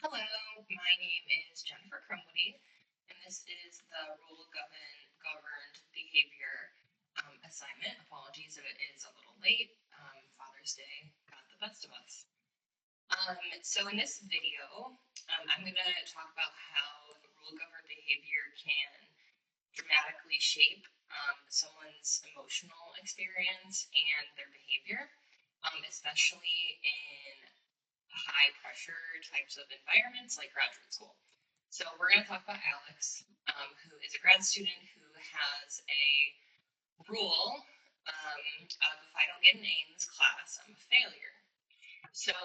Hello, my name is Jennifer Crumwoody, and this is the Governed Behavior assignment. Apologies if it is a little late. Father's Day got the best of us. So in this video, I'm going to talk about how rule-governed behavior can dramatically shape someone's emotional experience and their behavior, especially in high pressure types of environments like graduate school. So we're going to talk about Alex, who is a grad student who has a rule of if I don't get an A in this class, I'm a failure. So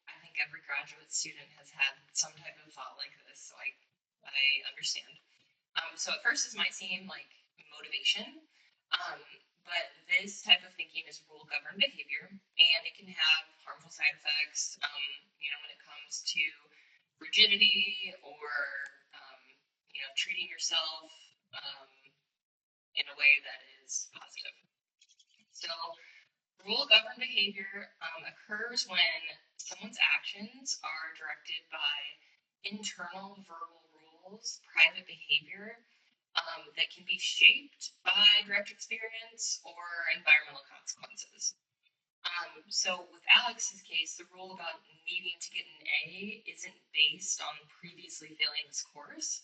I think every graduate student has had some type of thought like this, so I understand. So at first this might seem like motivation, but this type of thinking is rule-governed behavior, and it can have harmful side effects, when it comes to rigidity or, treating yourself in a way that is positive. So rule-governed behavior occurs when someone's actions are directed by internal verbal rules, private behavior, that can be shaped by direct experience or environmental consequences. So with Alex's case, the rule about needing to get an A isn't based on previously failing this course.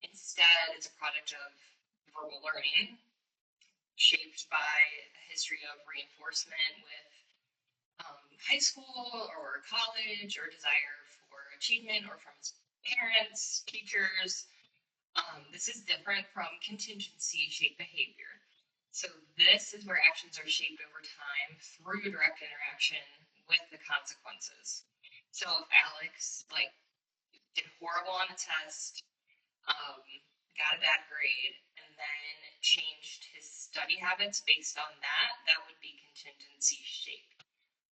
Instead, it's a product of verbal learning, shaped by a history of reinforcement with high school or college, or desire for achievement, or from his parents, teachers. This is different from contingency shaped behavior. So this is where actions are shaped over time through direct interaction with the consequences. So if Alex did horrible on a test, got a bad grade, and then changed his study habits based on that, that would be contingency shaped.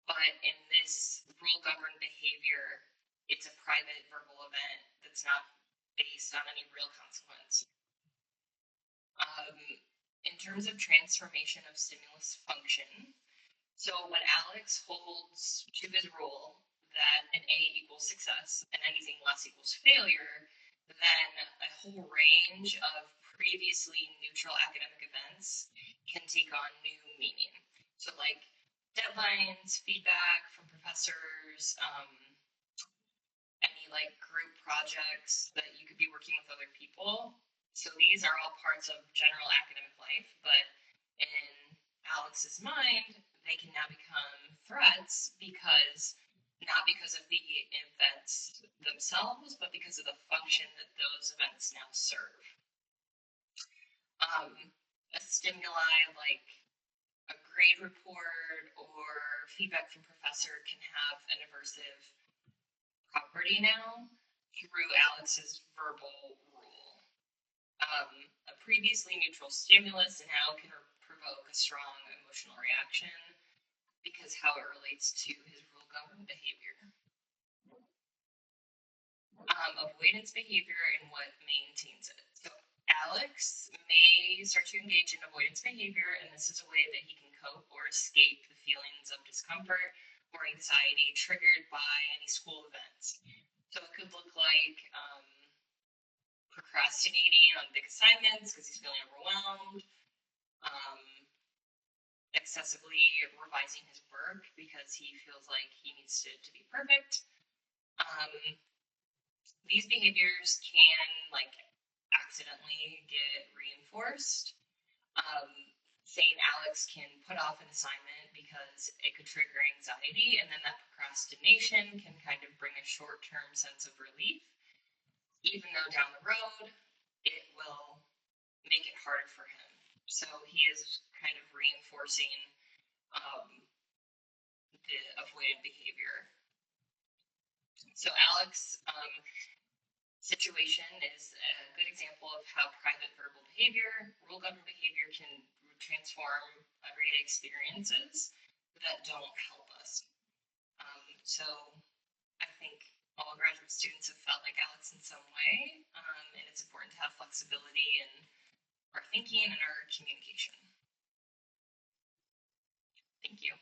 But in this rule-governed behavior, it's a private verbal event that's not based on any real consequence. In terms of transformation of stimulus function, so when Alex holds to his rule that an A equals success and anything less equals failure, then a whole range of previously neutral academic events can take on new meaning. So like deadlines, feedback from professors, any group projects that you could be working with other people. So these are all parts of general academic life, but in Alex's mind, they can now become threats not because of the events themselves, but because of the function that those events now serve. A stimuli like a grade report or feedback from professor can have an aversive property now through Alex's verbal rule. A previously neutral stimulus now can provoke a strong emotional reaction because how it relates to his rule-governed behavior. Avoidance behavior and what maintains it. So Alex may start to engage in avoidance behavior, and this is a way that he can cope or escape the feelings of discomfort or anxiety triggered by any school events. So it could look like procrastinating on big assignments because he's feeling overwhelmed, excessively revising his work because he feels like he needs it to be perfect. These behaviors can accidentally get reinforced. Saying Alex can put off an assignment because it could trigger anxiety, and then that procrastination can kind of bring a short-term sense of relief, even though down the road it will make it harder for him. So he is kind of reinforcing the avoidant behavior. So Alex situation is a good example of how private verbal behavior, rule-governed behavior can transform everyday experiences that don't help us. So I think all graduate students have felt like Alex in some way, and it's important to have flexibility in our thinking and our communication. Thank you.